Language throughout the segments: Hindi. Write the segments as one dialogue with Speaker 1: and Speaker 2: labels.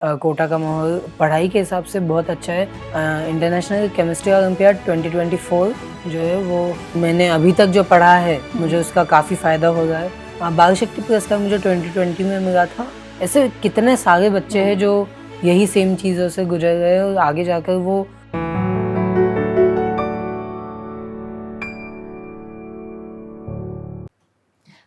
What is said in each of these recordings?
Speaker 1: कोटा का माहौल पढ़ाई के हिसाब से बहुत अच्छा है। इंटरनेशनल केमिस्ट्री ओलंपियाड 2024 जो है वो मैंने अभी तक जो पढ़ा है मुझे उसका काफ़ी फ़ायदा हो रहा है। बाल शक्ति पुरस्कार मुझे 2020 में मिला था। ऐसे कितने सारे बच्चे हैं जो यही सेम चीज़ों से गुजर रहे हैं और आगे जाकर वो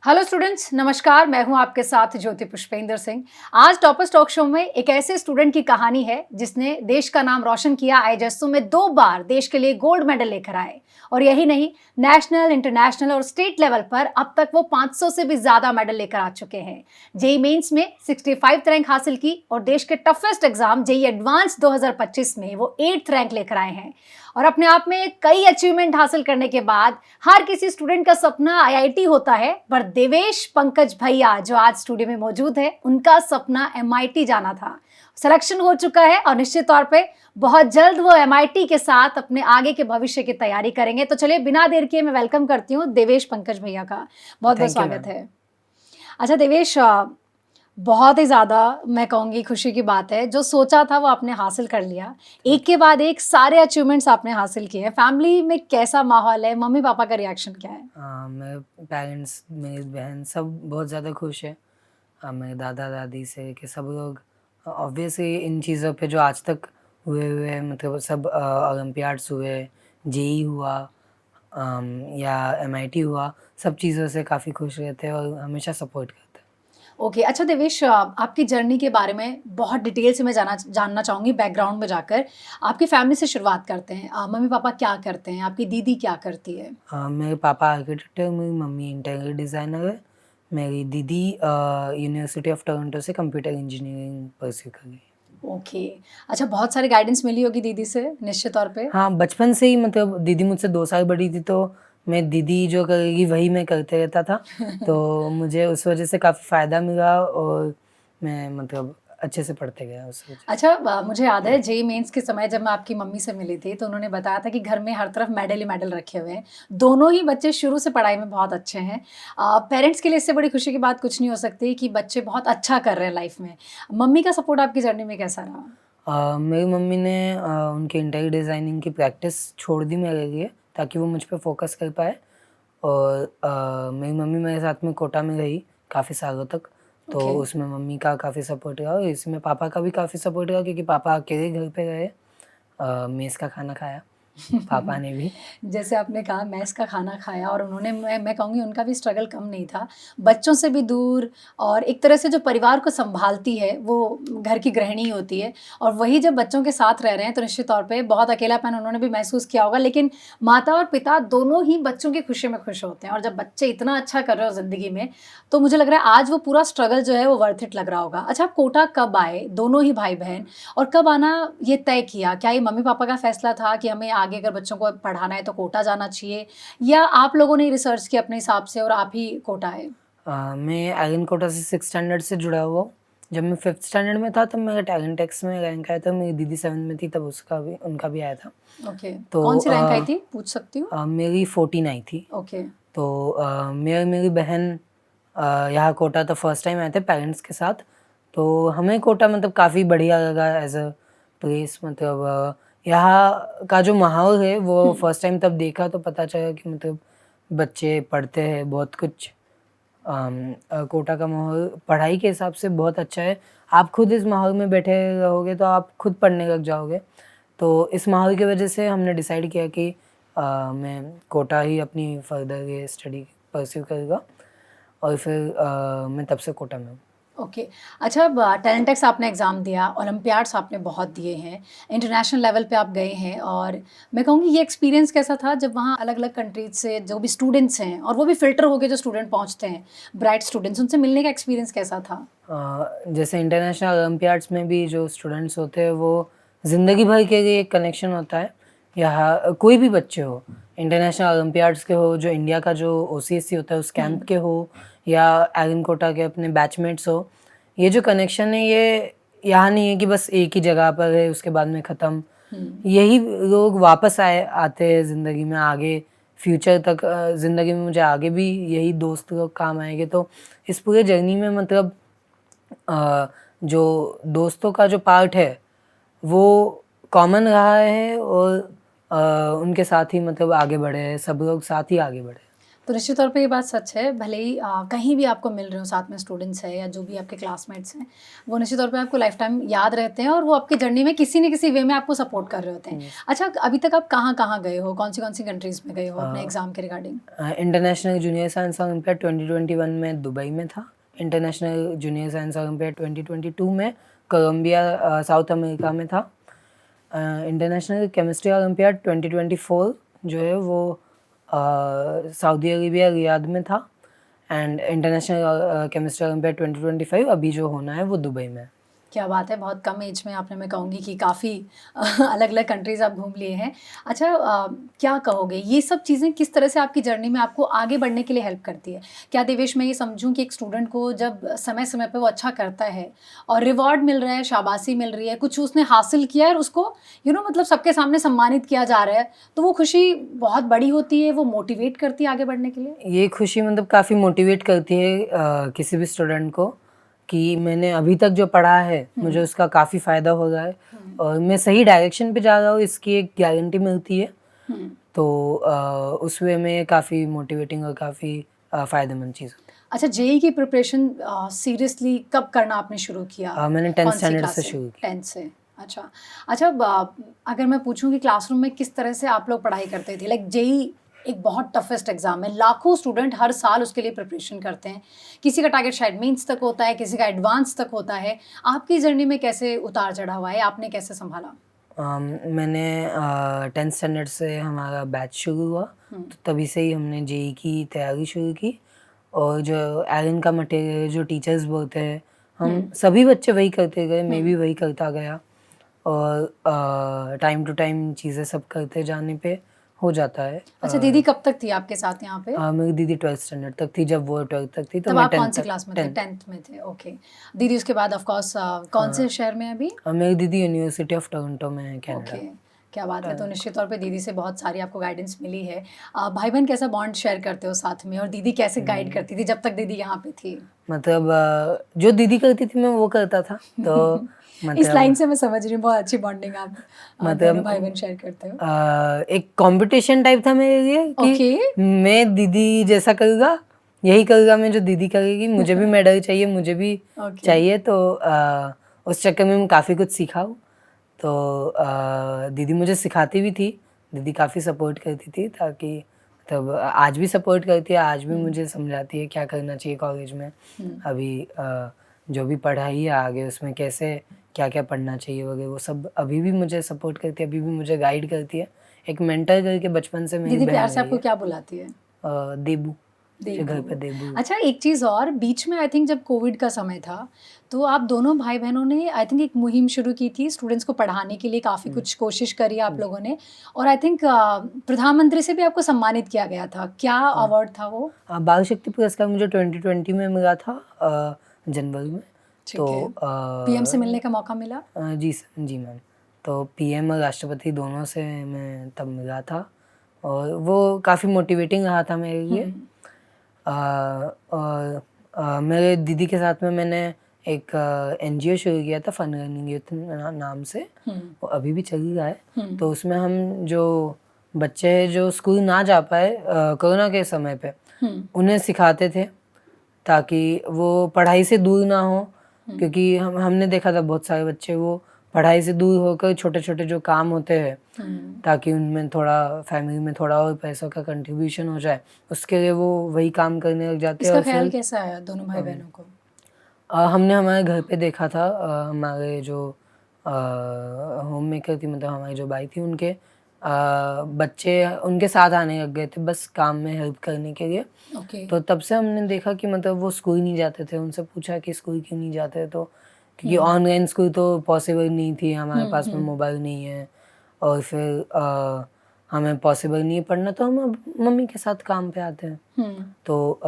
Speaker 2: हेलो स्टूडेंट्स, नमस्कार। मैं हूं आपके साथ ज्योति पुष्पेंद्र सिंह। आज टॉपर्स टॉक शो में एक ऐसे स्टूडेंट की कहानी है जिसने देश का नाम रोशन किया। आईजेएसओ में 2 बार देश के लिए गोल्ड मेडल लेकर आए और यही नहीं, नेशनल, इंटरनेशनल और स्टेट लेवल पर अब तक वो 500 से भी ज्यादा मेडल लेकर आ चुके हैं। जेईई मेंस में 65th रैंक हासिल की और देश के टफेस्ट एग्जाम जेईई एडवांस 2025 में वो 8th रैंक लेकर आए हैं। और अपने आप में कई अचीवमेंट हासिल करने के बाद हर किसी स्टूडेंट का सपना आईआईटी होता है, पर देवेश पंकज भैया जो आज स्टूडियो में मौजूद है, उनका सपना एमआईटी जाना था। सिलेक्शन हो चुका है और निश्चित तौर पे बहुत जल्द वो एमआईटी के साथ अपने आगे के भविष्य की तैयारी करेंगे। तो चलिए बिना देर किए मैं वेलकम करती हूँ देवेश पंकज भैया का। बहुत बहुत स्वागत है। अच्छा देवेश, बहुत ही ज़्यादा मैं कहूँगी खुशी की बात है, जो सोचा था वो आपने हासिल कर लिया। एक के बाद एक सारे अचीवमेंट्स आपने हासिल किए हैं। फैमिली में कैसा माहौल है? मम्मी पापा का रिएक्शन क्या है?
Speaker 1: मेरे पेरेंट्स, मेरी बहन सब बहुत ज़्यादा खुश है। मेरे दादा दादी से कि सब लोग ऑब्वियसली इन चीज़ों पे जो आज तक हुए मतलब सब ओलंपियाड्स हुए, जेई हुआ या एमआईटी हुआ, सब चीज़ों से काफ़ी खुश रहते हैं और हमेशा सपोर्ट करते हैं।
Speaker 2: ओके, अच्छा देवेश, आपकी जर्नी के बारे में बहुत डिटेल से मैं जानना चाहूँगी। बैकग्राउंड में जाकर आपकी फैमिली से शुरुआत करते हैं। मम्मी पापा क्या करते हैं? आपकी दीदी क्या करती है?
Speaker 1: मेरे पापा आर्किटेक्ट है, मेरी मम्मी इंटीरियर डिज़ाइनर है। मेरी दीदी यूनिवर्सिटी ऑफ टोरंटो से कंप्यूटर इंजीनियरिंग परस्यू कर रही है।
Speaker 2: ओके, अच्छा, बहुत सारी गाइडेंस मिली होगी दीदी से निश्चित तौर पे।
Speaker 1: हाँ, बचपन से ही मतलब दीदी मुझसे 2 साल बड़ी थी, तो मैं दीदी जो करेगी वही मैं करते रहता था। तो मुझे उस वजह से काफ़ी फ़ायदा मिला और मैं मतलब अच्छे से पढ़ते गया उस वजह से।
Speaker 2: अच्छा, मुझे याद है जेईई मेंस के समय जब मैं आपकी मम्मी से मिली थी तो उन्होंने बताया था कि घर में हर तरफ मेडल ही मेडल रखे हुए हैं। दोनों ही बच्चे शुरू से पढ़ाई में बहुत अच्छे हैं। पेरेंट्स के लिए इससे बड़ी खुशी की बात कुछ नहीं हो सकती कि बच्चे बहुत अच्छा कर रहे हैं लाइफ में। मम्मी का सपोर्ट आपकी जर्नी में कैसा रहा?
Speaker 1: मेरी मम्मी ने उनके इंटीरियर डिज़ाइनिंग की प्रैक्टिस छोड़ दी मेरे लिए ताकि वो मुझ पे फ़ोकस कर पाए। और मेरी मम्मी मेरे साथ में कोटा में रही काफ़ी सालों तक, तो
Speaker 2: ओके।
Speaker 1: उसमें मम्मी का काफ़ी सपोर्ट रहा और इसमें पापा का भी काफ़ी सपोर्ट रहा क्योंकि पापा अकेले घर पे रहे। मेस का खाना खाया पापा ने भी।
Speaker 2: जैसे आपने कहा मेस का खाना खाया और उन्होंने, मैं कहूँगी उनका भी स्ट्रगल कम नहीं था। बच्चों से भी दूर और एक तरह से जो परिवार को सँभालती है वो घर की गृहिणी होती है, और वही जब बच्चों के साथ रह रहे हैं तो निश्चित तौर पे बहुत अकेलापन उन्होंने भी महसूस किया होगा। लेकिन माता और पिता दोनों ही बच्चों की खुशी में खुश होते हैं, और जब बच्चे इतना अच्छा कर रहे हो ज़िंदगी में तो मुझे लग रहा है आज वो पूरा स्ट्रगल जो है वो वर्थ इट लग रहा होगा। अच्छा, आप कोटा कब आए, दोनों ही भाई-बहन, और कब आना ये तय किया? क्या ये मम्मी-पापा का फैसला था कि हमें आगे अगर बच्चों को पढ़ाना है तो कोटा जाना चाहिए, या आप लोगों ने रिसर्च किया अपने हिसाब से और आप ही कोटा आए?
Speaker 1: मैं आर्यन कोटा से 6th स्टैंडर्ड से जुड़ा हुआ हूँ। जब मैं 5th स्टैंडर्ड में था तब मेरा टैलेंट टेक्स्ट में रैंक आया था। मेरी दीदी 7th में थी तब उनका भी आया था।
Speaker 2: ओके,
Speaker 1: तो
Speaker 2: कौन सी रैंक आई थी, पूछ सकती हूँ?
Speaker 1: मेरी 14 आई थी।
Speaker 2: ओके।
Speaker 1: तो मेरी बहन यहाँ कोटा तो फर्स्ट टाइम आए थे पेरेंट्स के साथ। तो हमें कोटा मतलब काफ़ी बढ़िया लगा एज अ प्लेस। मतलब यहाँ का जो माहौल है वो फर्स्ट टाइम तब देखा तो पता चला कि मतलब बच्चे पढ़ते हैं बहुत कुछ। कोटा का माहौल पढ़ाई के हिसाब से बहुत अच्छा है। आप खुद इस माहौल में बैठे रहोगे तो आप खुद पढ़ने लग जाओगे। तो इस माहौल की वजह से हमने डिसाइड किया कि मैं कोटा ही अपनी फर्दर ये स्टडी परस्यू करूँगा और फिर मैं तब से कोटा में हूँ।
Speaker 2: ओके। अच्छा, टैलेंट टेक्स आपने एग्ज़ाम दिया, ओलंपियाड्स आपने बहुत दिए हैं, इंटरनेशनल लेवल पे आप गए हैं, और मैं कहूँगी ये एक्सपीरियंस कैसा था जब वहाँ अलग-अलग कंट्रीज़ से जो भी स्टूडेंट्स हैं, और वो भी फ़िल्टर होके जो स्टूडेंट पहुँचते हैं, ब्राइट स्टूडेंट्स, उनसे मिलने का एक्सपीरियंस कैसा था?
Speaker 1: जैसे इंटरनेशनल ओलंपियाड्स में भी जो स्टूडेंट्स होते हैं वो ज़िंदगी भर के लिए एक कनेक्शन होता है। यहाँ कोई भी बच्चे हो, इंटरनेशनल ओलंपियाड्स के हो, जो इंडिया का जो ओसीएससी होता है उस कैंप के हो, या आर्यन कोटा के अपने बैचमेट्स हो, ये जो कनेक्शन है ये यहाँ नहीं है कि बस एक ही जगह पर है उसके बाद में ख़त्म। यही लोग वापस आते हैं ज़िंदगी में आगे, फ्यूचर तक। ज़िंदगी में मुझे आगे भी यही दोस्त लोग काम आएंगे। तो इस पूरे जर्नी में मतलब जो दोस्तों का जो पार्ट है वो कॉमन रहा है और उनके साथ ही मतलब आगे बढ़े हैं, सब लोग साथ ही आगे बढ़े।
Speaker 2: तो निश्चित तौर पे ये बात सच है, भले ही कहीं भी आपको मिल रहे हो, साथ में स्टूडेंट्स हैं या जो भी आपके क्लासमेट्स हैं, वो निश्चित तौर पे आपको लाइफ टाइम याद रहते हैं और वो आपकी जर्नी में किसी न किसी वे में आपको सपोर्ट कर रहे होते हैं। अच्छा, अभी तक आप कहाँ-कहाँ गए हो? कौन-सी कंट्रीज़ में गए हो अपने एग्ज़ाम के regarding?
Speaker 1: International junior science olympiad 2021 में दुबई में था। इंटरनेशनल जूनियर साइंस ओलंपियाड 2022 में कोलंबिया साउथ अमेरिका में था। इंटरनेशनल केमिस्ट्री ओलंपियाड 2024 जो है वो सऊदी अरेबिया रियाद में था। एंड इंटरनेशनल केमिस्ट्री ओलंपियाड 2025 अभी जो होना है वो दुबई में।
Speaker 2: क्या बात है, बहुत कम एज में आपने, मैं कहूँगी कि काफ़ी अलग-अलग कंट्रीज़ आप घूम लिए हैं। अच्छा, क्या कहोगे ये सब चीज़ें किस तरह से आपकी जर्नी में आपको आगे बढ़ने के लिए हेल्प करती है? क्या देवेश मैं ये समझूँ कि एक स्टूडेंट को जब समय-समय पे वो अच्छा करता है और रिवॉर्ड मिल रहा है, शाबाशी मिल रही है, कुछ उसने हासिल किया है और उसको मतलब सबके सामने सम्मानित किया जा रहा है, तो वो खुशी बहुत बड़ी होती है, वो मोटिवेट करती है आगे बढ़ने के लिए?
Speaker 1: ये खुशी मतलब काफ़ी मोटिवेट करती है किसी भी स्टूडेंट को कि मैंने अभी तक जो पढ़ा है मुझे उसका काफ़ी फ़ायदा हो रहा है और मैं सही डायरेक्शन पे जा रहा हूँ, इसकी एक गारंटी मिलती है। तो उस वे में काफ़ी मोटिवेटिंग और काफ़ी फ़ायदेमंद चीज़।
Speaker 2: अच्छा, जेईई की प्रिपरेशन सीरियसली कब करना आपने शुरू किया?
Speaker 1: मैंने 10th
Speaker 2: कौन सी
Speaker 1: स्टैंडर्ड
Speaker 2: क्लास
Speaker 1: से
Speaker 2: से?
Speaker 1: शुरू किया।
Speaker 2: 10th से। अच्छा। अच्छा, अगर मैं पूछूं कि क्लासरूम में किस तरह से आप लोग पढ़ाई करते थे? लाइक जेईई एक बहुत टफेस्ट एग्जाम है, लाखों स्टूडेंट हर साल उसके लिए प्रिपरेशन करते हैं। किसी का टारगेट शायद मेंस तक होता है, किसी का एडवांस तक होता है। आपकी जर्नी में कैसे उतार चढ़ाव हुआ है, आपने कैसे संभाला?
Speaker 1: मैंने 10th स्टैंडर्ड से हमारा बैच शुरू हुआ, तो तभी से ही हमने जेईई की तैयारी शुरू की। और जो एलन का मटेरियल जो टीचर्स बोलते हैं हम सभी बच्चे वही करते गए, मैं भी वही करता गया और टाइम टू टाइम चीज़ें सब करते जाने पे हो जाता है।
Speaker 2: अच्छा, दीदी कब तक थी आपके साथ यहाँ पे?
Speaker 1: मेरी दीदी 12th स्टैंडर्ड तक थी, जब वो 12th तक थी तो
Speaker 2: तब
Speaker 1: मैं
Speaker 2: आप कौन
Speaker 1: 10th
Speaker 2: सी
Speaker 1: तक
Speaker 2: क्लास में थे?
Speaker 1: 10th।
Speaker 2: 10th में थे, ओके। दीदी उसके बाद ऑफ कोर्स कौन से शहर में है अभी?
Speaker 1: मेरी दीदी यूनिवर्सिटी ऑफ टोरंटो में है, कनाडा।
Speaker 2: ओके, क्या बात है। तो निश्चित तौर पे दीदी से बहुत सारी आपको गाइडेंस मिली है। भाई बहन कैसा बॉन्ड शेयर करते हो साथ में, और दीदी कैसे गाइड करती थी जब तक दीदी यहाँ पे थी?
Speaker 1: मतलब जो दीदी करती थी मैं वो करता था, तो
Speaker 2: इस लाइन
Speaker 1: मतलब
Speaker 2: से मैं समझ रही हूँ बहुत अच्छी बॉन्डिंग आप दोनों भाई बहन शेयर करते हो।
Speaker 1: एक कंपटीशन टाइप था मेरे लिए कि
Speaker 2: ओके।
Speaker 1: मैं दीदी जैसा करूँगा, यही करूँगा मैं जो दीदी करेगी, मुझे भी मेडल चाहिए, मुझे भी
Speaker 2: ओके।
Speaker 1: चाहिए। तो उस चक्कर में मैं काफ़ी कुछ सीखा हूँ। तो दीदी मुझे सिखाती भी थी, दीदी काफ़ी सपोर्ट करती थी, ताकि तब आज भी सपोर्ट करती है, आज भी मुझे समझाती है क्या करना चाहिए कॉलेज में। अभी जो भी पढ़ाई है आगे उसमें कैसे क्या क्या पढ़ना चाहिए वगैरह वो सब अभी भी मुझे सपोर्ट करती है, अभी भी मुझे गाइड करती है। एक मेंटर करके बचपन से मेरी
Speaker 2: दीदी
Speaker 1: बहन
Speaker 2: प्यार से
Speaker 1: रही
Speaker 2: आपको
Speaker 1: है।
Speaker 2: क्या बुलाती है?
Speaker 1: देबू, जो घर पे
Speaker 2: देबू।
Speaker 1: देबू।
Speaker 2: अच्छा, एक चीज़ और, बीच में आई थिंक जब कोविड का समय था, तो आप दोनों भाई बहनों ने आई थिंक एक मुहिम शुरू की थी स्टूडेंट्स को पढ़ाने के लिए, काफ़ी कुछ कोशिश करी आप लोगों ने, और आई थिंक प्रधानमंत्री से भी आपको सम्मानित किया गया था। क्या अवार्ड था वो?
Speaker 1: बाल शक्ति पुरस्कार मुझे 2020 में मिला था, जनवरी में।
Speaker 2: ठीक
Speaker 1: तो
Speaker 2: है। पीएम से मिलने का मौका मिला?
Speaker 1: जी मैम। तो पीएम और राष्ट्रपति दोनों से मैं तब मिला था और वो काफ़ी मोटिवेटिंग रहा था मेरे लिए। और मेरे दीदी के साथ में मैंने एक एनजीओ शुरू किया था, फन लर्निंग यूथ नाम से, वो अभी भी चल ही रहा है। तो उसमें हम जो बच्चे हैं जो स्कूल ना जा पाए कोरोना के समय पे, उन्हें सिखाते थे ताकि वो पढ़ाई से दूर ना हो, क्योंकि हमने देखा था बहुत सारे बच्चे वो पढ़ाई से दूर होकर छोटे छोटे जो काम होते हैं ताकि उनमें थोड़ा फैमिली में थोड़ा और पैसों का कंट्रीब्यूशन हो जाए, उसके लिए वो वही काम करने लग जाते हैं।
Speaker 2: इसका
Speaker 1: और
Speaker 2: ख्याल
Speaker 1: फिर
Speaker 2: कैसा आया दोनों भाई बहनों को?
Speaker 1: हमने हमारे घर पे देखा था, हमारे जो होम मेकर थी, मतलब हमारी जो बाई थी, उनके बच्चे उनके साथ आने लग गए थे बस काम में हेल्प करने के लिए।
Speaker 2: ओके।
Speaker 1: तो तब से हमने देखा कि मतलब वो स्कूल नहीं जाते थे, उनसे पूछा कि स्कूल क्यों नहीं जाते, तो क्योंकि ऑनलाइन स्कूल तो पॉसिबल नहीं थी, हमारे पास में मोबाइल नहीं है और फिर हमें पॉसिबल नहीं है पढ़ना, तो हम अब मम्मी के साथ काम पे आते हैं। तो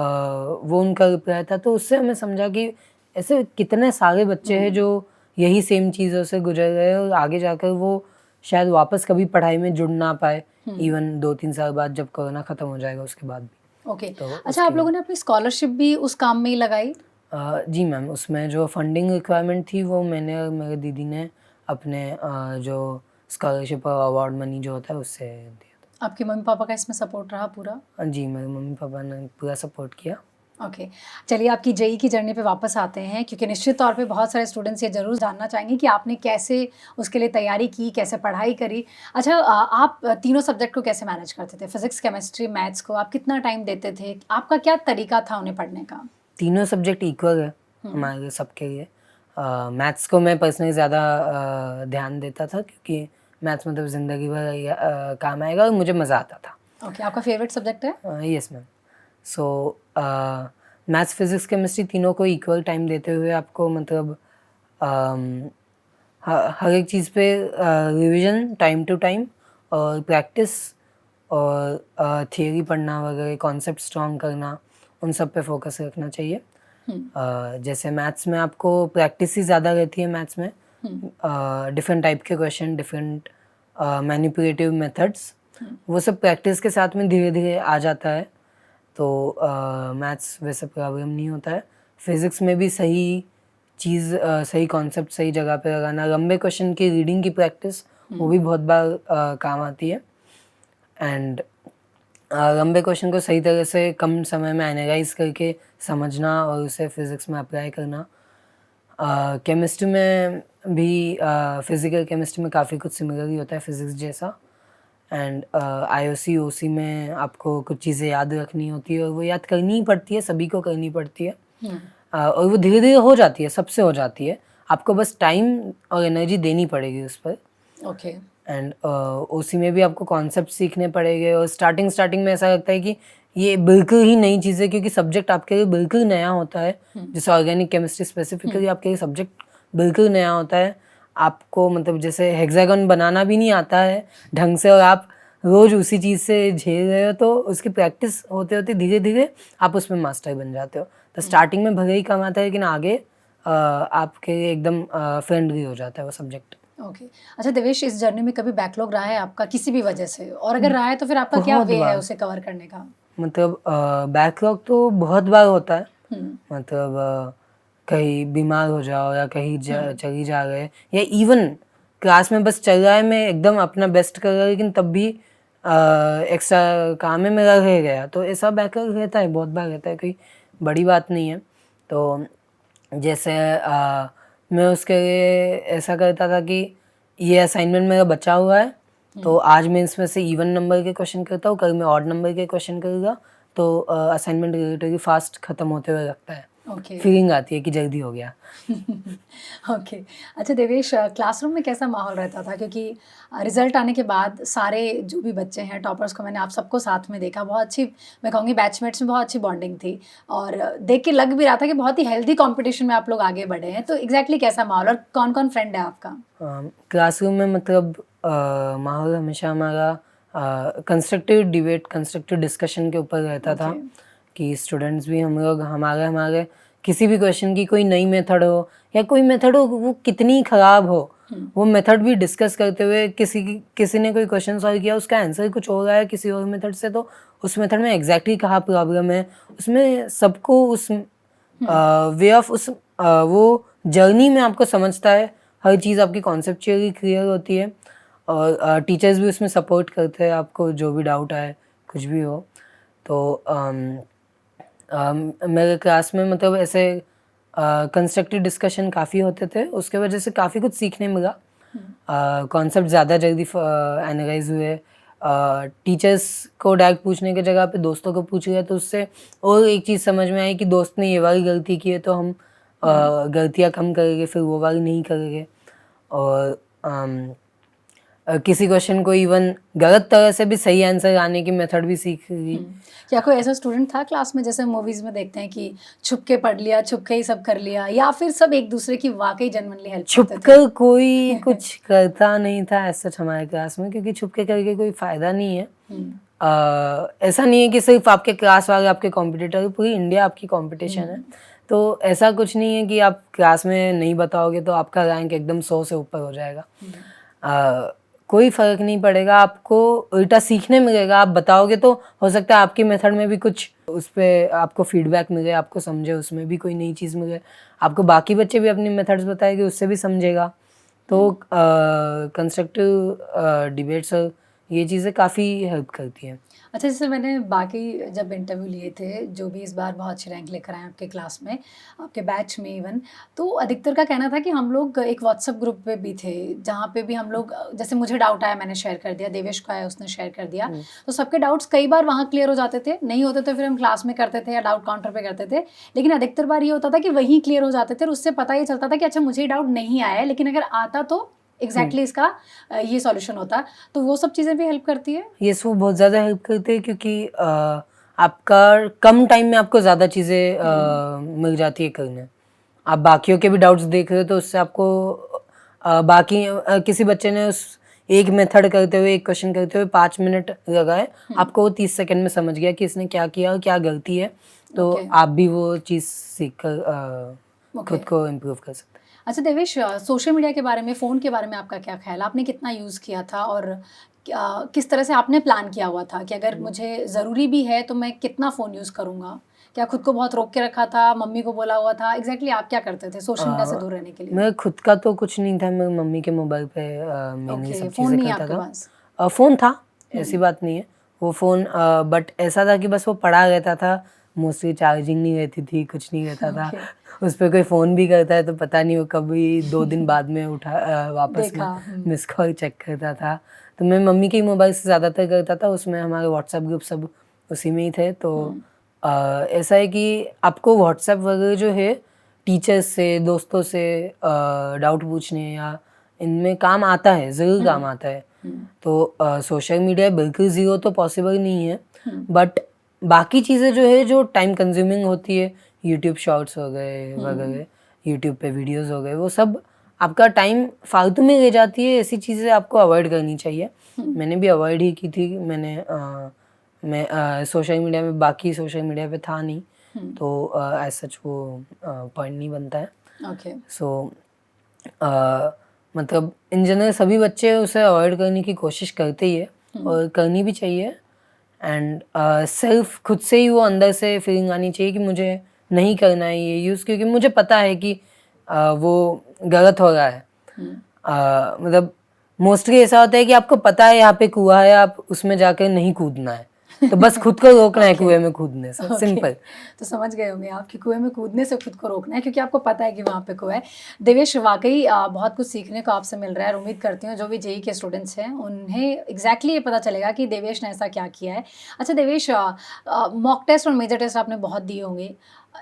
Speaker 1: वो उनका रिप्लाई था। तो उससे हमें समझा कि ऐसे कितने सारे बच्चे हैं जो यही सेम चीज़ों से गुजर रहे हैं और आगे जाकर वो शायद वापस कभी पढ़ाई में जुड़ ना पाए, इवन 2-3 साल बाद जब कोरोना ख़त्म हो जाएगा उसके बाद भी।
Speaker 2: ओके।
Speaker 1: तो
Speaker 2: अच्छा, आप लोगों ने अपनी स्कॉलरशिप भी उस काम में ही लगाई?
Speaker 1: जी मैम, उसमें जो फंडिंग रिक्वायरमेंट थी वो मैंने और मेरे दीदी ने अपने जो स्कॉलरशिप और अवार्ड मनी जो होता है उससे दिया था।
Speaker 2: आपके मम्मी पापा का इसमें सपोर्ट रहा पूरा?
Speaker 1: जी, मेरे मम्मी पापा ने पूरा सपोर्ट किया।
Speaker 2: ओके, चलिए आपकी जेईई की जर्नी पे वापस आते हैं, क्योंकि निश्चित तौर पे बहुत सारे स्टूडेंट्स ये ज़रूर जानना चाहेंगे कि आपने कैसे उसके लिए तैयारी की, कैसे पढ़ाई करी। अच्छा, आप तीनों सब्जेक्ट को कैसे मैनेज करते थे? फिज़िक्स, केमिस्ट्री, मैथ्स को आप कितना टाइम देते थे? आपका क्या तरीका था उन्हें पढ़ने का?
Speaker 1: तीनों सब्जेक्ट इक्वल है हमारे लिए, सबके लिए। मैथ्स को मैं पर्सनली ज़्यादा ध्यान देता था क्योंकि मैथ्स मतलब ज़िंदगी भर काम आएगा और मुझे मज़ा आता था।
Speaker 2: ओके, आपका फेवरेट सब्जेक्ट है?
Speaker 1: Yes ma'am. सो मैथ्स, फिज़िक्स, केमिस्ट्री तीनों को इक्वल टाइम देते हुए आपको मतलब हर एक चीज़ पे रिवीजन टाइम टू टाइम और प्रैक्टिस और थियरी पढ़ना वगैरह, कॉन्सेप्ट स्ट्रॉन्ग करना, उन सब पे फोकस रखना चाहिए। जैसे मैथ्स में आपको प्रैक्टिस ही ज़्यादा रहती है मैथ्स में, डिफरेंट टाइप के क्वेश्चन, डिफरेंट मैनिपुलेटिव मेथड्स, वो सब प्रैक्टिस के साथ में धीरे धीरे आ जाता है, तो मैथ्स वैसे प्रॉब्लम नहीं होता है। फिज़िक्स में भी सही चीज़, सही कॉन्सेप्ट सही जगह पे लगाना, लंबे क्वेश्चन की रीडिंग की प्रैक्टिस वो भी बहुत बार काम आती है। एंड लंबे क्वेश्चन को सही तरह से कम समय में एनालाइज करके समझना और उसे फिज़िक्स में अप्लाई करना। केमिस्ट्री में भी फिज़िकल केमिस्ट्री में काफ़ी कुछ सिमिलर ही होता है फिज़िक्स जैसा। एंड आईओसी ओसी में आपको कुछ चीज़ें याद रखनी होती है और वो याद करनी ही पड़ती है, सभी को करनी पड़ती है। और वो धीरे धीरे हो जाती है, सबसे हो जाती है, आपको बस टाइम और एनर्जी देनी पड़ेगी उस पर।
Speaker 2: ओके।
Speaker 1: एंड ओसी में भी आपको कॉन्सेप्ट सीखने पड़ेंगे और स्टार्टिंग में ऐसा लगता है कि ये बिल्कुल ही नई चीज़ है क्योंकि सब्जेक्ट आपके लिए बिल्कुल नया होता है। जैसे ऑर्गेनिक केमिस्ट्री स्पेसिफिकली आपके लिए सब्जेक्ट बिल्कुल नया होता है। आपको मतलब जैसे हेक्सागन बनाना भी नहीं आता है ढंग से और आप रोज उसी चीज़ से झेल रहे हो, तो उसकी प्रैक्टिस होते होते धीरे धीरे आप उसमें मास्टर बन जाते हो। तो स्टार्टिंग में भले ही कम आता है लेकिन आगे आपके लिए एकदम फ्रेंडली हो जाता है वो सब्जेक्ट।
Speaker 2: ओके। अच्छा देवेश, इस जर्नी में कभी बैकलॉग रहा है आपका किसी भी वजह से, और अगर रहा है तो फिर आपका क्या
Speaker 1: बहुत
Speaker 2: वे है
Speaker 1: बार।
Speaker 2: उसे कवर करने का?
Speaker 1: मतलब बैकलॉग तो बहुत बार होता है।
Speaker 2: हम्म।
Speaker 1: मतलब कहीं बीमार हो जाओ या कहीं चली जा रहे, या इवन क्लास में बस चल रहा है, मैं एकदम अपना बेस्ट कर रहा हूँ लेकिन तब भी एक्स्ट्रा काम में मेरा रह गया, तो ऐसा बैकलॉग रहता है, बहुत बार रहता है, कोई बड़ी बात नहीं है। तो जैसे मैं उसके लिए ऐसा करता था कि ये असाइनमेंट मेरा बचा हुआ है, तो आज मैं इसमें से इवन नंबर के क्वेश्चन करता हूँ, कल मैं ऑड नंबर के क्वेश्चन करूँगा, तो असाइनमेंट रिलेटेड फास्ट खत्म होते हुए लगता है।
Speaker 2: ओके।
Speaker 1: फीलिंग आती है कि जल्दी हो गया।
Speaker 2: ओके। अच्छा देवेश, क्लासरूम में कैसा माहौल रहता था? क्योंकि रिजल्ट आने के बाद सारे जो भी बच्चे हैं टॉपर्स को मैंने आप सबको साथ में देखा, बहुत अच्छी, मैं कहूँगी बैचमेट्स में बहुत अच्छी बॉन्डिंग थी, और देख के लग भी रहा था कि बहुत ही हेल्दी कंपटीशन में आप लोग आगे बढ़े हैं। तो एग्जैक्टली कैसा माहौल और कौन कौन फ्रेंड है आपका?
Speaker 1: क्लासरूम में मतलब माहौल हमेशा हमारा कंस्ट्रक्टिव डिबेट, कंस्ट्रक्टिव डिस्कशन के ऊपर रहता था कि स्टूडेंट्स भी हम लोग हमारे किसी भी क्वेश्चन की कोई नई मेथड हो या कोई मेथड हो वो कितनी ख़राब हो, वो मेथड भी डिस्कस करते हुए, किसी ने कोई क्वेश्चन सॉल्व किया, उसका आंसर कुछ हो रहा है किसी और मेथड से, तो उस मेथड में एग्जैक्टली कहाँ प्रॉब्लम है, उसमें सबको उस वे ऑफ उस वो जर्नी में आपको समझता है, हर चीज़ आपकी कॉन्सेप्चुअली क्लियर होती है और टीचर्स भी उसमें सपोर्ट करते हैं आपको, जो भी डाउट आए कुछ भी हो। तो मेरे क्लास में मतलब ऐसे कंस्ट्रक्टिव डिस्कशन काफ़ी होते थे, उसके वजह से काफ़ी कुछ सीखने मिला, कॉन्सेप्ट ज़्यादा जल्दी एनालाइज हुए, टीचर्स को डायरेक्ट पूछने की जगह पे दोस्तों को पूछ लिया, तो उससे और एक चीज़ समझ में आई कि दोस्त ने ये वाली गलती की है तो हम गलतियाँ कम करेंगे, फिर वो वाली नहीं करेंगे। और किसी क्वेश्चन को इवन गलत तरह से भी सही आंसर आने की मेथड भी सीख ली।
Speaker 2: क्या कोई ऐसा स्टूडेंट था क्लास में, जैसे मूवीज में देखते हैं कि छुप के पढ़ लिया, छुप के ही सब कर लिया, या फिर सब एक दूसरे की वाकई जेन्युइनली हेल्प करते थे?
Speaker 1: छुपकर कोई कुछ करता नहीं था ऐसा हमारे क्लास में, क्योंकि छुप के करके कोई फायदा नहीं है। ऐसा नहीं है कि सिर्फ आपके क्लास वाले आपके कॉम्पिटिटर, पूरी इंडिया आपकी कंपटीशन है, तो ऐसा कुछ नहीं है कि आप क्लास में नहीं बताओगे तो आपका रैंक एकदम 100 से ऊपर हो जाएगा। कोई फर्क नहीं पड़ेगा, आपको उल्टा सीखने मिलेगा। आप बताओगे तो हो सकता है आपके मेथड में भी कुछ उस पर आपको फीडबैक मिले, आपको समझे, उसमें भी कोई नई चीज़ मिले, आपको बाकी बच्चे भी अपनी मेथड्स बताएंगे, उससे भी समझेगा। तो कंस्ट्रक्टिव डिबेट्स और ये चीज़ें काफ़ी हेल्प करती हैं।
Speaker 2: अच्छा, जैसे मैंने बाकी जब इंटरव्यू लिए थे, जो भी इस बार बहुत अच्छी रैंक लेकर आए हैं आपके क्लास में, आपके बैच में इवन, तो अधिकतर का कहना था कि हम लोग एक व्हाट्सएप ग्रुप पे भी थे, जहाँ पे भी हम लोग जैसे मुझे डाउट आया मैंने शेयर कर दिया, देवेश को आया उसने शेयर कर दिया, तो सबके डाउट्स कई बार वहाँ क्लियर हो जाते थे, नहीं होते तो फिर हम क्लास में करते थे या डाउट काउंटर पे करते थे, लेकिन अधिकतर बार ये होता था कि वहीं क्लियर हो जाते थे और उससे पता ये चलता था कि अच्छा मुझे ये डाउट नहीं आया है, लेकिन अगर आता तो एग्जैक्टली इसका ये सॉल्यूशन होता। तो वो सब चीज़ें भी हेल्प करती है।
Speaker 1: यस, वो बहुत ज़्यादा हेल्प करते हैं, क्योंकि आपका कम टाइम में आपको ज़्यादा चीज़ें मिल जाती है करने। आप बाकियों के भी डाउट्स देख रहे हो तो उससे आपको किसी बच्चे ने उस एक मेथड करते हुए, एक क्वेश्चन करते हुए 5 मिनट लगाए, आपको वो 30 सेकंड में समझ गया कि इसने क्या किया और क्या गलती है, तो आप भी वो चीज़ सीख कर खुद को इम्प्रूव कर सकते हैं।
Speaker 2: अच्छा देवेश, सोशल मीडिया के बारे में, फ़ोन के बारे में आपका क्या ख्याल है? आपने कितना यूज़ किया था और किस तरह से आपने प्लान किया हुआ था कि अगर मुझे ज़रूरी भी है तो मैं कितना फ़ोन यूज़ करूँगा? क्या खुद को बहुत रोक के रखा था, मम्मी को बोला हुआ था? एग्जैक्टली आप क्या करते थे सोशल मीडिया से दूर रहने के लिए?
Speaker 1: मैं खुद का तो कुछ नहीं था, मैं मम्मी के मोबाइल पे मेनली सब
Speaker 2: फ़ोन
Speaker 1: चीज़ें
Speaker 2: नहीं
Speaker 1: करता
Speaker 2: आपके
Speaker 1: था।
Speaker 2: पास?
Speaker 1: फ़ोन था, ऐसी बात नहीं है, वो फ़ोन बट ऐसा था कि बस वो पड़ा रहता था, मोस्टली चार्जिंग नहीं रहती थी, कुछ नहीं रहता था। उस पे कोई फ़ोन भी करता है तो पता नहीं वो कभी 2 दिन बाद में वापस में मिस कॉल चेक करता था। तो मैं मम्मी के ही मोबाइल से ज़्यादातर करता था, उसमें हमारे व्हाट्सएप ग्रुप सब उसी में ही थे। तो ऐसा है कि आपको व्हाट्सएप वगैरह जो है टीचर्स से, दोस्तों से डाउट पूछने या इनमें काम आता है, ज़रूर काम आता है। तो सोशल मीडिया बिल्कुल ज़ीरो तो पॉसिबल नहीं है, बट बाकी चीज़ें जो है जो टाइम कंज्यूमिंग होती है, यूट्यूब शॉर्ट्स हो गए वगैरह, यूट्यूब पे वीडियोस हो गए, वो सब आपका टाइम फालतू में ले जाती है। ऐसी चीज़ें आपको अवॉइड करनी चाहिए। मैंने भी अवॉइड ही की थी। मैं सोशल मीडिया में, बाकी सोशल मीडिया पे था नहीं, तो एज सच वो पॉइंट नहीं बनता है।
Speaker 2: ओके।
Speaker 1: सो मतलब इन जनरल सभी बच्चे उसे अवॉइड करने की कोशिश करते ही है और करनी भी चाहिए। एंड सेल्फ खुद से ही वो अंदर से फीलिंग आनी चाहिए कि मुझे नहीं करना है ये यूज़, क्योंकि मुझे पता है कि वो गलत हो रहा है। मतलब मोस्टली ऐसा होता है कि आपको पता है यहाँ पे कुआं है, आप उसमें जाकर नहीं कूदना है, तो बस खुद को रोकना है कुएं में कूदने से। सिंपल।
Speaker 2: तो समझ गए होंगे आप कि कुएं में कूदने से खुद को रोकना है, क्योंकि आपको पता है कि वहाँ पे कुआं है। देवेश, वाकई बहुत कुछ सीखने को आपसे मिल रहा है और उम्मीद करती हूँ जो भी जेईई के स्टूडेंट्स हैं उन्हें एग्जैक्टली ये पता चलेगा कि देवेश ने ऐसा क्या किया है। अच्छा देवेश, मॉक टेस्ट और मेजर टेस्ट आपने बहुत दिए होंगे,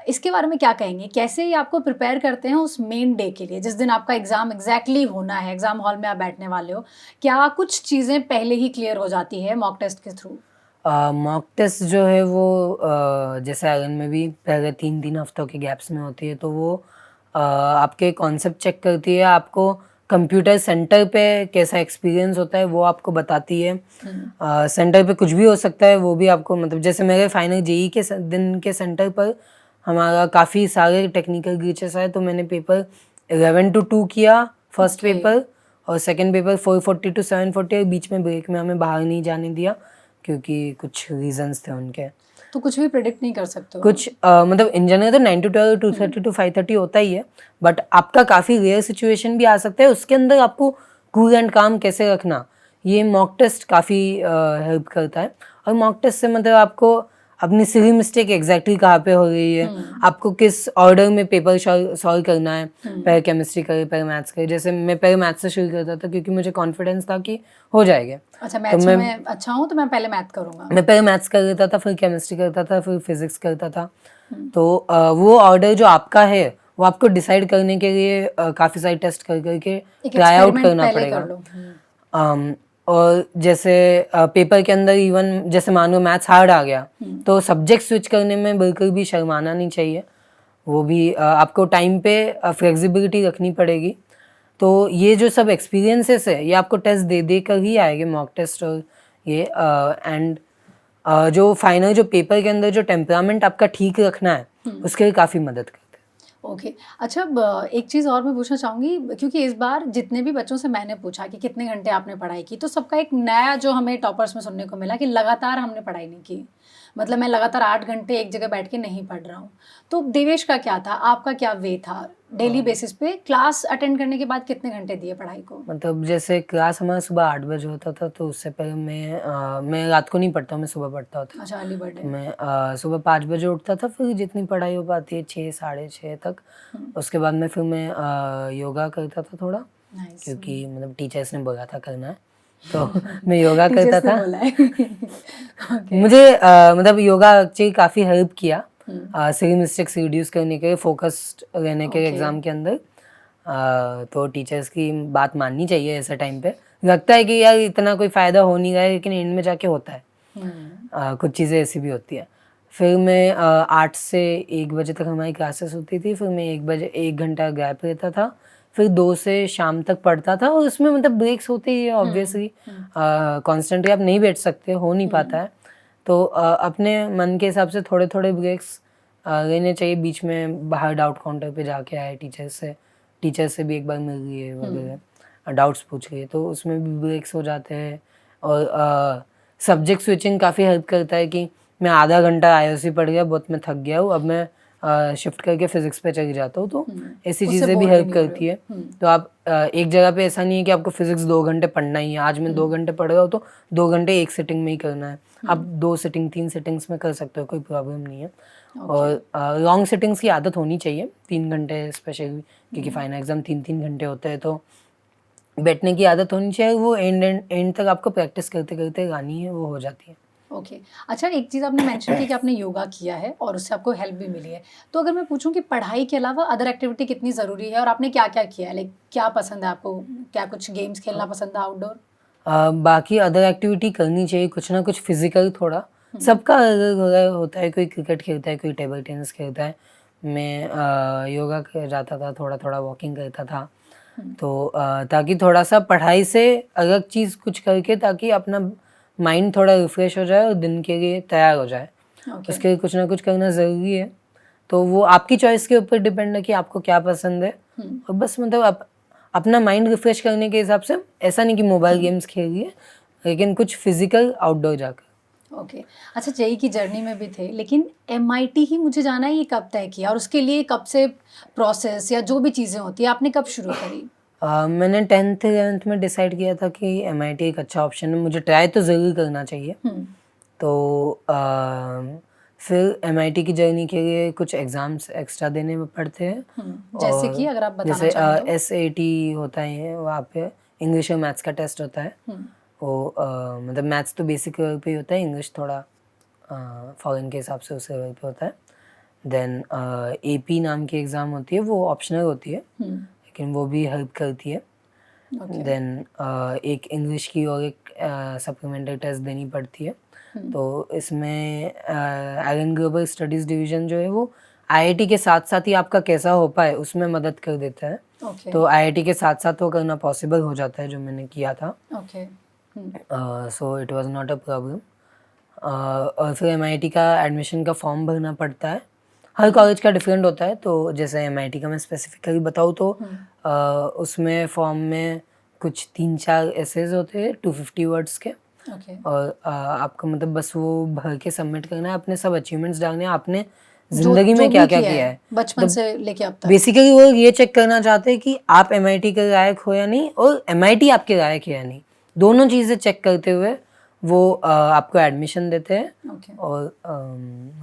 Speaker 2: इसके बारे में क्या कहेंगे? कैसे ये आपको प्रिपेयर करते हैं उस मेन डे के लिए, जिस दिन आपका एग्ज़ाम एग्जैक्टली होना है, एग्ज़ाम हॉल में आप बैठने वाले हो? क्या कुछ चीज़ें पहले ही क्लियर हो जाती है मॉक टेस्ट के थ्रू?
Speaker 1: मॉक टेस्ट जो है वो जैसे आयरन में भी पहले 3-3 हफ्तों के गैप्स में होती है, तो वो आपके कॉन्सेप्ट चेक करती है, आपको कंप्यूटर सेंटर पे कैसा एक्सपीरियंस होता है वो आपको बताती है। सेंटर पे कुछ भी हो सकता है, वो भी आपको, मतलब जैसे मेरे फाइनल जेईई के दिन के सेंटर पर हमारा काफ़ी सारे टेक्निकल ग्लिचेस आए, तो मैंने पेपर 11 to 2 किया फर्स्ट पेपर, और सेकंड पेपर 440 to 740, और बीच में ब्रेक में हमें बाहर नहीं जाने दिया क्योंकि कुछ रीजंस थे उनके।
Speaker 2: तो कुछ भी प्रेडिक्ट नहीं कर सकते हो?
Speaker 1: कुछ मतलब इन जनरल तो 9 to 12, 2:30 to 5:30 होता ही है, बट आपका काफ़ी रेयर सिचुएशन भी आ सकता है, उसके अंदर आपको कूल एंड काम कैसे रखना, ये मॉक टेस्ट काफ़ी हेल्प करता है। और मॉक टेस्ट से मतलब आपको अपनी सिली मिस्टेक एग्जैक्टली कहाँ पे हो रही है, आपको किस ऑर्डर में पेपर सॉल्व करना है, पहले केमिस्ट्री करे, पहले मैथ्स करे। जैसे मैं पहले मैथ्स से शुरू करता था क्योंकि मुझे कॉन्फिडेंस था कि हो जाएगा।
Speaker 2: अच्छा, मैथ्स में मैं अच्छा हूँ तो मैं पहले मैथ करूँगा।
Speaker 1: मैं पहले मैथ्स कर लेता था, फिर केमिस्ट्री करता था, फिर फिजिक्स करता था। तो वो ऑर्डर जो आपका है वो आपको डिसाइड करने के लिए काफ़ी सारे टेस्ट कर करके ट्राई आउट करना पड़ेगा। और जैसे पेपर के अंदर इवन जैसे मान लो मैथ्स हार्ड आ गया, तो सब्जेक्ट स्विच करने में बिल्कुल भी शर्माना नहीं चाहिए, वो भी आपको टाइम पे फ्लेक्सिबिलिटी रखनी पड़ेगी। तो ये जो सब एक्सपीरियंसेस है ये आपको टेस्ट दे दे कर ही आएंगे, मॉक टेस्ट और ये एंड जो फाइनल जो पेपर के अंदर जो टेम्परामेंट आपका ठीक रखना है उसके लिए काफ़ी मदद करते हैं।
Speaker 2: ओके। अच्छा, एक चीज़ और मैं पूछना चाहूँगी, क्योंकि इस बार जितने भी बच्चों से मैंने पूछा कि कितने घंटे आपने पढ़ाई की, तो सबका एक नया जो हमें टॉपर्स में सुनने को मिला कि लगातार हमने पढ़ाई नहीं की। मतलब मैं लगातार 8 घंटे एक जगह बैठ के नहीं पढ़ रहा हूँ। तो देवेश का क्या था? आपका क्या वे था? डेली बेसिस पे क्लास अटेंड करने के बाद कितने घंटे दिए पढ़ाई को?
Speaker 1: मतलब जैसे क्लास हमारा सुबह 8 बजे होता था, तो उससे पहले मैं रात को नहीं पढ़ता हूँ, मैं सुबह पढ़ता था।
Speaker 2: अच्छा, अर्ली बर्ड
Speaker 1: तो
Speaker 2: है।
Speaker 1: मैं सुबह 5 बजे उठता था, फिर जितनी पढ़ाई हो पाती है 6 साढ़े 6 तक।
Speaker 2: हुँ,
Speaker 1: उसके बाद में फिर मैं योगा करता था थोड़ा,
Speaker 2: नाइस।
Speaker 1: क्योंकि मतलब टीचर्स ने बोला था करना है, तो मैं योगा करता
Speaker 2: टीचर्स ने
Speaker 1: था।
Speaker 2: बोला है। ओके।
Speaker 1: मुझे मतलब योगा एक्चुअली काफ़ी हेल्प किया
Speaker 2: हुँ,
Speaker 1: सिली मिस्टेक्स रिड्यूस करने के लिए, फोकस्ड रहने के
Speaker 2: ओके।
Speaker 1: एग्ज़ाम के अंदर। तो टीचर्स की बात माननी चाहिए ऐसे टाइम पे। लगता है कि यार इतना कोई फ़ायदा हो नहीं रहा है, लेकिन एंड में जाके होता है।
Speaker 2: हुँ,
Speaker 1: कुछ चीज़ें ऐसी भी होती हैं। फिर मैं 8 से 1 बजे तक हमारी क्लासेस होती थी, फिर मैं 1 बजे 1 घंटा गैप लेता था, फिर 2 से शाम तक पढ़ता था, और उसमें मतलब ब्रेक्स होते ही है
Speaker 2: हुँ,
Speaker 1: ऑब्वियसली।
Speaker 2: हुँ,
Speaker 1: कॉन्स्टेंटली आप नहीं बैठ सकते, हो नहीं पाता
Speaker 2: हुँ,
Speaker 1: है। तो अपने मन के हिसाब से थोड़े-थोड़े ब्रेक्स लेने चाहिए। बीच में बाहर डाउट काउंटर पे जाके आए टीचर से भी एक बार मिल लिए
Speaker 2: हुँ,
Speaker 1: वगैरह, डाउट्स पूछ लिए, तो उसमें भी ब्रेक्स हो जाते हैं। और सब्जेक्ट स्विचिंग काफ़ी हेल्प करता है कि मैं आधा घंटा आईओसी पढ़ गया, बहुत मैं थक गया हूँ, अब मैं शिफ्ट करके फिज़िक्स पे चली जाता हूँ, तो
Speaker 2: हुँ।
Speaker 1: ऐसी
Speaker 2: उससे
Speaker 1: चीज़ें भी
Speaker 2: बोर भी
Speaker 1: हेल्प
Speaker 2: नहीं हो रहे हो।
Speaker 1: करती है।
Speaker 2: हुँ,
Speaker 1: तो आप एक जगह पे ऐसा नहीं है कि आपको फिज़िक्स 2 घंटे पढ़ना ही है, आज मैं 2
Speaker 2: हुँ,
Speaker 1: घंटे पढ़ रहा हूँ, तो 2 घंटे एक सिटिंग में ही करना है। आप
Speaker 2: हुँ,
Speaker 1: 2 सिटिंग 3 सिटिंग्स में कर सकते हो, कोई प्रॉब्लम नहीं है।
Speaker 2: ओके।
Speaker 1: और लॉन्ग सिटिंग्स की आदत होनी चाहिए, 3 घंटे स्पेशली, क्योंकि
Speaker 2: हुँ,
Speaker 1: फाइनल एग्ज़ाम 3-3 घंटे होते हैं, तो बैठने की आदत होनी चाहिए। वो एंड तक आपको प्रैक्टिस करते-करते लानी है, वो हो जाती है।
Speaker 2: ओके। अच्छा, एक चीज़ आपने मेंशन की कि आपने योगा किया है और उससे आपको हेल्प भी मिली है। तो अगर मैं पूछूँ कि पढ़ाई के अलावा अदर एक्टिविटी कितनी ज़रूरी है और आपने क्या-क्या किया है? लाइक क्या पसंद है आपको? क्या कुछ गेम्स खेलना पसंद है आउटडोर?
Speaker 1: बाकी अदर एक्टिविटी करनी चाहिए, कुछ ना कुछ फिजिकल थोड़ा।
Speaker 2: हुँ,
Speaker 1: सबका अलग-अलग होता है, कोई क्रिकेट खेलता है, कोई टेबल टेनिस खेलता है। मैं योगा के जाता था, थोड़ा-थोड़ा वॉकिंग करता था।
Speaker 2: हुँ,
Speaker 1: तो ताकि थोड़ा-सा पढ़ाई से अलग चीज़ कुछ करके, ताकि अपना माइंड थोड़ा रिफ्रेश हो जाए और दिन के लिए तैयार हो जाए।
Speaker 2: ओके।
Speaker 1: उसके लिए कुछ ना कुछ करना ज़रूरी है। तो वो आपकी चॉइस के ऊपर डिपेंड है कि आपको क्या पसंद है।
Speaker 2: हुँ,
Speaker 1: और बस मतलब आप अपना माइंड रिफ्रेश करने के हिसाब से, ऐसा नहीं कि मोबाइल
Speaker 2: हुँ,
Speaker 1: गेम्स खेलिए, लेकिन कुछ फिजिकल आउटडोर जाकर।
Speaker 2: ओके। अच्छा, जेईई की जर्नी में भी थे, लेकिन एमआईटी ही मुझे जाना है, ये कब तय किया और उसके लिए कब से प्रोसेस या जो भी चीज़ें होती हैं, आपने कब शुरू करी?
Speaker 1: मैंने 10th 11th में डिसाइड किया था कि एमआईटी एक अच्छा ऑप्शन है, मुझे ट्राई तो ज़रूर करना चाहिए।
Speaker 2: हुँ,
Speaker 1: तो फिर एमआईटी की जर्नी के लिए कुछ एग्ज़ाम्स एक्स्ट्रा देने में पड़ते हैं।
Speaker 2: हुँ। जैसे कि
Speaker 1: और
Speaker 2: अगर आप बताना
Speaker 1: जैसे
Speaker 2: चाहें तो?
Speaker 1: एसएटी होता है, वहाँ पे इंग्लिश और मैथ्स का टेस्ट होता है।
Speaker 2: हुँ,
Speaker 1: वो मतलब मैथ्स तो बेसिक लेवल पे ही होता है, इंग्लिश थोड़ा फॉरेन के हिसाब से उस लेवल पे होता है। देन एपी नाम की एग्ज़ाम होती है, वो ऑप्शनल होती है,
Speaker 2: हुँ,
Speaker 1: लेकिन वो भी हेल्प करती है।
Speaker 2: ओके।
Speaker 1: देन एक इंग्लिश की और एक सप्लीमेंट्री टेस्ट देनी पड़ती है।
Speaker 2: हुँ,
Speaker 1: तो इसमें एलन ग्लोबल स्टडीज़ डिवीज़न जो है, वो आईआईटी के साथ-साथ ही आपका कैसा हो पाए उसमें मदद कर देता है।
Speaker 2: ओके,
Speaker 1: तो आईआईटी के साथ-साथ वो करना पॉसिबल हो जाता है, जो मैंने किया था।
Speaker 2: Okay. Hmm,
Speaker 1: so it was not a problem. और फिर एमआईटी का एडमिशन का फॉर्म भरना पड़ता है। हर
Speaker 2: हुँ,
Speaker 1: कॉलेज का डिफरेंट होता है, तो जैसे एमआईटी का मैं स्पेसिफिकली बताऊँ तो
Speaker 2: हुँ,
Speaker 1: उसमें फॉर्म में कुछ 3-4 एसेज होते हैं 250 वर्ड्स के।
Speaker 2: ओके।
Speaker 1: और आपको मतलब बस वो भर के सबमिट करना है, अपने सब अचीवमेंट्स डालने हैं, आपने
Speaker 2: जो
Speaker 1: ज़िंदगी
Speaker 2: जो
Speaker 1: में
Speaker 2: भी
Speaker 1: क्या-क्या
Speaker 2: किया
Speaker 1: किया
Speaker 2: है,
Speaker 1: है।
Speaker 2: बचपन
Speaker 1: मतलब
Speaker 2: से लेके अब तक।
Speaker 1: बेसिकली वो ये चेक करना चाहते हैं कि आप एमआईटी के लायक हो या नहीं, और एमआईटी आपके लायक है या नहीं। दोनों चीज़ें चेक करते हुए वो आपको एडमिशन देते हैं,
Speaker 2: ओके।
Speaker 1: और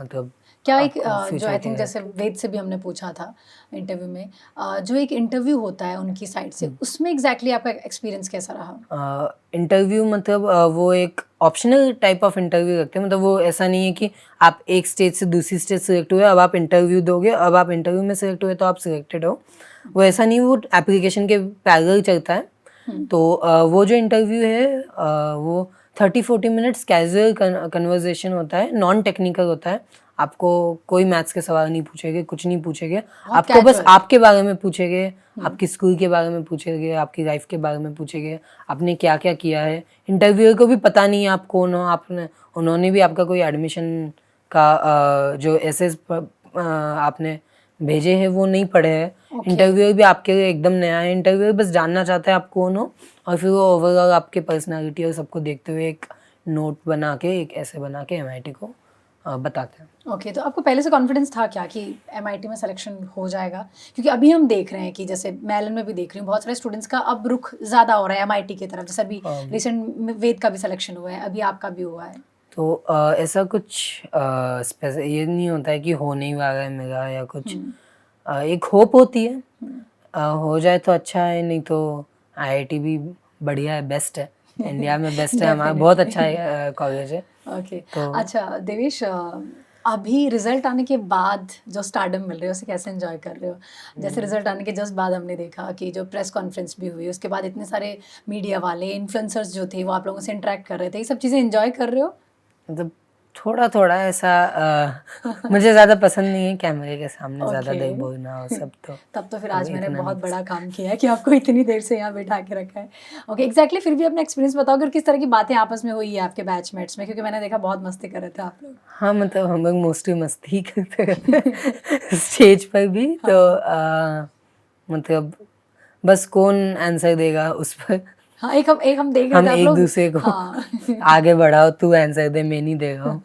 Speaker 1: मतलब
Speaker 2: क्या एक
Speaker 1: आपको
Speaker 2: जो आई
Speaker 1: फ्यूचर के
Speaker 2: थिंक
Speaker 1: लिए
Speaker 2: जैसे वेद से भी हमने पूछा था इंटरव्यू में, जो एक इंटरव्यू होता है उनकी साइड से, उसमें एग्ज़ैक्टली आपका एक्सपीरियंस कैसा रहा?
Speaker 1: इंटरव्यू मतलब वो एक ऑप्शनल टाइप ऑफ इंटरव्यू रखते हैं। मतलब वो ऐसा नहीं है कि आप एक स्टेज से दूसरी स्टेज सेलेक्ट हुए, अब आप इंटरव्यू दोगे, अब आप इंटरव्यू में सेलेक्ट हुए तो आप सिलेक्टेड हो। वो ऐसा नहीं, वो एप्लीकेशन के पैरेलल चलता है।
Speaker 2: हुँ,
Speaker 1: तो वो जो इंटरव्यू है वो 30-40 मिनट्स कैजुअल कन्वर्सेशन होता है, नॉन टेक्निकल होता है। आपको कोई मैथ्स के सवाल नहीं पूछेंगे, कुछ नहीं पूछेंगे।
Speaker 2: बहुत
Speaker 1: आपको बस
Speaker 2: कैजुअल।
Speaker 1: आपके बारे में पूछेंगे,
Speaker 2: हुँ,
Speaker 1: आपकी स्कूल के बारे में पूछेंगे, आपकी लाइफ के बारे में पूछेंगे, आपने क्या-क्या किया है। इंटरव्यूअर को भी पता नहीं है आप कौन हो, आपने उन्होंने भी आपका कोई एडमिशन का जो एसेस आपने भेजे हैं वो नहीं पढ़े हैं। इंटरव्यूअर भी आपके लिए एकदम नया है, इंटरव्यूअर बस जानना चाहता है आप कौन हो, और फिर वो ओवरऑल आपके पर्सनालिटी और सबको देखते हुए एक नोट बना के, एक ऐसे बना के MIT को बताते हैं।
Speaker 2: ओके, तो आपको पहले से कॉन्फिडेंस था क्या कि MIT में सिलेक्शन हो जाएगा? क्योंकि अभी हम देख रहे हैं कि जैसे मैं एलन में भी देख रही हूँ बहुत सारे स्टूडेंट्स का अब रुख ज़्यादा हो रहा है MIT की तरफ, जैसे अभी रिसेंट में वेद का भी सिलेक्शन हुआ है, अभी आपका भी हुआ है।
Speaker 1: तो ऐसा कुछ ये नहीं होता है कि होने ही वाला है मेरा या कुछ, एक होप होती है, हो जाए तो अच्छा है, नहीं तो IIT भी बढ़िया है, बेस्ट है, इंडिया में बेस्ट है, हमारा बहुत अच्छा कॉलेज है।
Speaker 2: ओके,
Speaker 1: तो
Speaker 2: अच्छा देवेश, अभी रिजल्ट आने के बाद जो स्टारडम मिल रही है उसे कैसे एंजॉय कर रहे हो? जैसे रिजल्ट आने के जस्ट बाद हमने देखा कि जो प्रेस कॉन्फ्रेंस भी हुई, उसके बाद इतने सारे मीडिया वाले इन्फ्लुएंसर्स जो थे वो आप लोगों से इंटरेक्ट कर रहे थे, ये सब चीज़ें एंजॉय कर रहे हो?
Speaker 1: मतलब थोड़ा थोड़ा ऐसा मुझे ज़्यादा पसंद नहीं है कैमरे के सामने ज़्यादा देर बोलना और सब, तो
Speaker 2: तब तो फिर आज मैंने
Speaker 1: इतना
Speaker 2: बहुत
Speaker 1: नहीं
Speaker 2: बड़ा काम किया है कि आपको इतनी देर से यहाँ बैठा के रखा है। ओके, एग्जैक्टली, फिर भी अपना एक्सपीरियंस बताओ अगर किस तरह की बातें आपस में हुई है आपके बैचमेट्स में, क्योंकि मैंने देखा बहुत मस्ती कर रहे थे आप लोग।
Speaker 1: हाँ, मतलब हम लोग मोस्टली मस्ती ही करते रहते स्टेज पर भी, तो मतलब बस कौन आंसर देगा उस पर,
Speaker 2: हाँ, एक हम देख रहे
Speaker 1: हम
Speaker 2: थे आप
Speaker 1: एक
Speaker 2: लोग।
Speaker 1: दूसरे को
Speaker 2: हाँ
Speaker 1: आगे बढ़ाओ, तू आंसर दे, मैं नहीं दे रहा हूँ।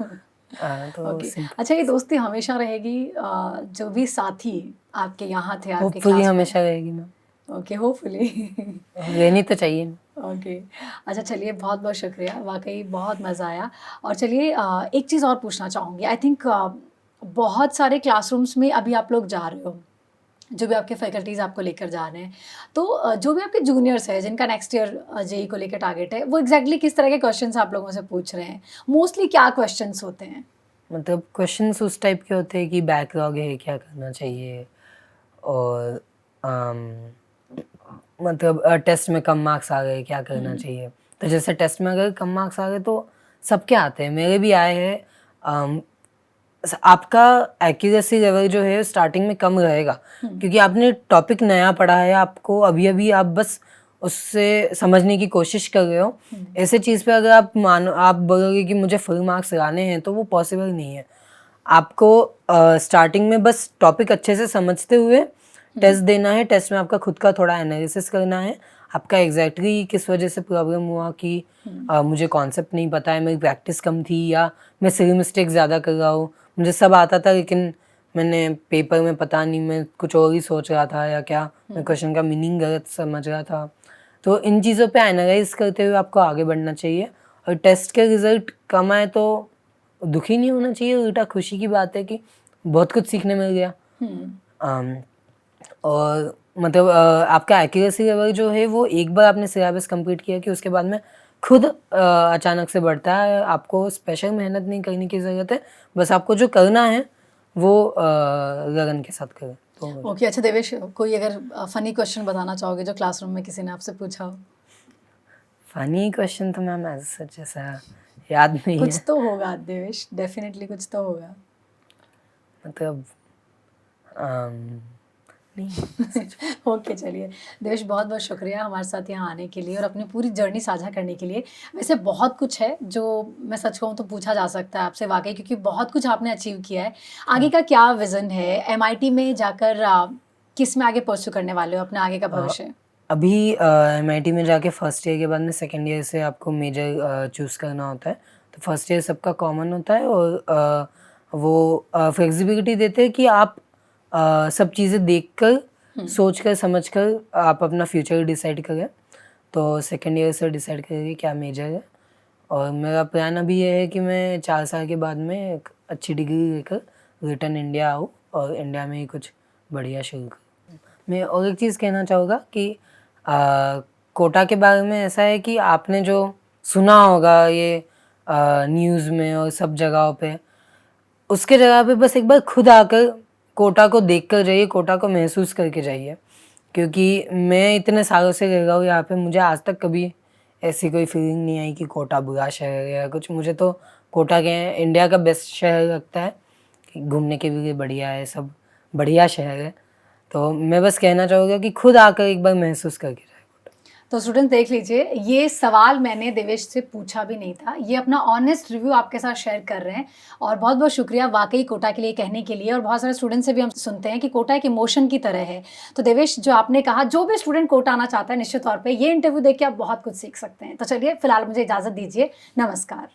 Speaker 1: तो
Speaker 2: ओके,
Speaker 1: सिंपल,
Speaker 2: अच्छा, ये दोस्ती हमेशा रहेगी? जो भी साथी आपके यहाँ थे आपके
Speaker 1: होपफुली
Speaker 2: क्लास में?
Speaker 1: हमेशा रहेगी मैम,
Speaker 2: ओके, होपफुली
Speaker 1: रहनी तो चाहिए।
Speaker 2: ओके, अच्छा चलिए, बहुत बहुत शुक्रिया, वाकई बहुत मज़ा आया। और चलिए एक चीज़ और पूछना चाहूँगी, आई थिंक बहुत सारे क्लासरूम्स में अभी आप लोग जा रहे हो, जो भी आपके फैकल्टीज़ आपको लेकर जा रहे हैं, तो जो भी आपके जूनियर्स हैं जिनका नेक्स्ट ईयर जेई को लेकर टारगेट है, वो एग्जैक्टली किस तरह के क्वेश्चंस आप लोगों से पूछ रहे हैं? मोस्टली क्या क्वेश्चंस होते हैं?
Speaker 1: मतलब क्वेश्चंस उस टाइप के होते हैं कि बैकलॉग है, क्या करना चाहिए, और मतलब टेस्ट में कम मार्क्स आ गए, क्या करना चाहिए। तो जैसे टेस्ट में अगर कम मार्क्स आ गए तो सबके आते हैं, मेरे भी आए हैं। आपका एक्यूरेसी लेवल जो है स्टार्टिंग में कम रहेगा, क्योंकि आपने टॉपिक नया पढ़ा है, आपको अभी अभी आप बस उससे समझने की कोशिश कर रहे हो। ऐसे चीज़ पे अगर आप बोलोगे कि मुझे फुल मार्क्स लाने हैं, तो वो पॉसिबल नहीं है। आपको स्टार्टिंग में बस टॉपिक अच्छे से समझते हुए टेस्ट देना है, टेस्ट में आपका खुद का थोड़ा एनालिसिस करना है, आपका एग्जैक्टली किस वजह से प्रॉब्लम हुआ, कि मुझे कॉन्सेप्ट नहीं पता है, मेरी प्रैक्टिस कम थी, या मैं सिली मिस्टेक ज़्यादा कर रहा हूँ, मुझे सब आता था लेकिन मैंने पेपर में पता नहीं, मैं कुछ और ही सोच रहा था, या क्या मैं क्वेश्चन का मीनिंग गलत समझ रहा था। तो इन चीज़ों पे एनालाइज करते हुए आपको आगे बढ़ना चाहिए। और टेस्ट के रिजल्ट कम आए तो दुखी नहीं होना चाहिए, उल्टा खुशी की बात है कि बहुत कुछ सीखने मिल गया। और मतलब आपका एक्यूरेसी लेवल जो है वो एक बार आपने सिलेबस कंप्लीट किया कि उसके बाद में खुद अचानक से बढ़ता है। आपको स्पेशल मेहनत नहीं करने की ज़रूरत है, बस आपको जो करना है वो लगन के साथ करें तो हो
Speaker 2: ओके, अच्छा देवेश, कोई अगर फनी क्वेश्चन बताना चाहोगे जो क्लासरूम में किसी ने आपसे पूछा हो?
Speaker 1: फनी क्वेश्चन तो मैम ऐसा सच ऐसा याद नहीं
Speaker 2: कुछ
Speaker 1: है,
Speaker 2: तो होगा देवेश, डेफिनेटली कुछ तो होगा।
Speaker 1: मतलब नहीं।
Speaker 2: ओके, चलिए देवेश, बहुत बहुत शुक्रिया हमारे साथ यहाँ आने के लिए और अपनी पूरी जर्नी साझा करने के लिए। वैसे बहुत कुछ है जो मैं सच कहूँ तो पूछा जा सकता है आपसे वाकई, क्योंकि बहुत कुछ आपने अचीव किया है। आगे का क्या विज़न है? MIT में जाकर किस में आगे परस्यू करने वाले हो अपना आगे का भविष्य?
Speaker 1: अभी MIT में जाके फर्स्ट ईयर के बाद में सेकेंड ईयर से आपको मेजर चूज़ करना होता है। तो फर्स्ट ईयर सबका कॉमन होता है, और वो फ्लेक्सिबिलिटी देते हैं कि आप सब चीज़ें देखकर, सोचकर, समझकर आप अपना फ्यूचर डिसाइड करें। तो सेकेंड ईयर से डिसाइड करेंगे क्या मेजर है, और मेरा प्लान अभी ये है कि मैं 4 साल के बाद में एक अच्छी डिग्री लेकर रिटर्न इंडिया आऊँ और इंडिया में ही कुछ बढ़िया शुरू करूँ। मैं और एक चीज़ कहना चाहूँगा कि कोटा के बारे में ऐसा है कि आपने जो सुना होगा ये न्यूज़ में और सब जगहों पे, उसके जगह पे बस एक बार खुद आकर कोटा को देख कर जाइए, कोटा को महसूस करके जाइए। क्योंकि मैं इतने सालों से रह रहा हूँ यहाँ पे, मुझे आज तक कभी ऐसी कोई फीलिंग नहीं आई कि कोटा बुरा शहर है या कुछ। मुझे तो कोटा के इंडिया का बेस्ट शहर लगता है, कि घूमने के लिए बढ़िया है, सब बढ़िया शहर है। तो मैं बस कहना चाहूँगा कि खुद आकर एक बार महसूस करके जाए।
Speaker 2: तो स्टूडेंट देख लीजिए, ये सवाल मैंने देवेश से पूछा भी नहीं था, ये अपना ऑनेस्ट रिव्यू आपके साथ शेयर कर रहे हैं और बहुत बहुत शुक्रिया वाकई कोटा के लिए कहने के लिए। और बहुत सारे स्टूडेंट से भी हम सुनते हैं कि कोटा एक इमोशन की तरह है। तो देवेश, जो आपने कहा, जो भी स्टूडेंट कोटा आना चाहता है निश्चित तौर पर ये इंटरव्यू देख के आप बहुत कुछ सीख सकते हैं। तो चलिए फिलहाल मुझे इजाज़त दीजिए, नमस्कार।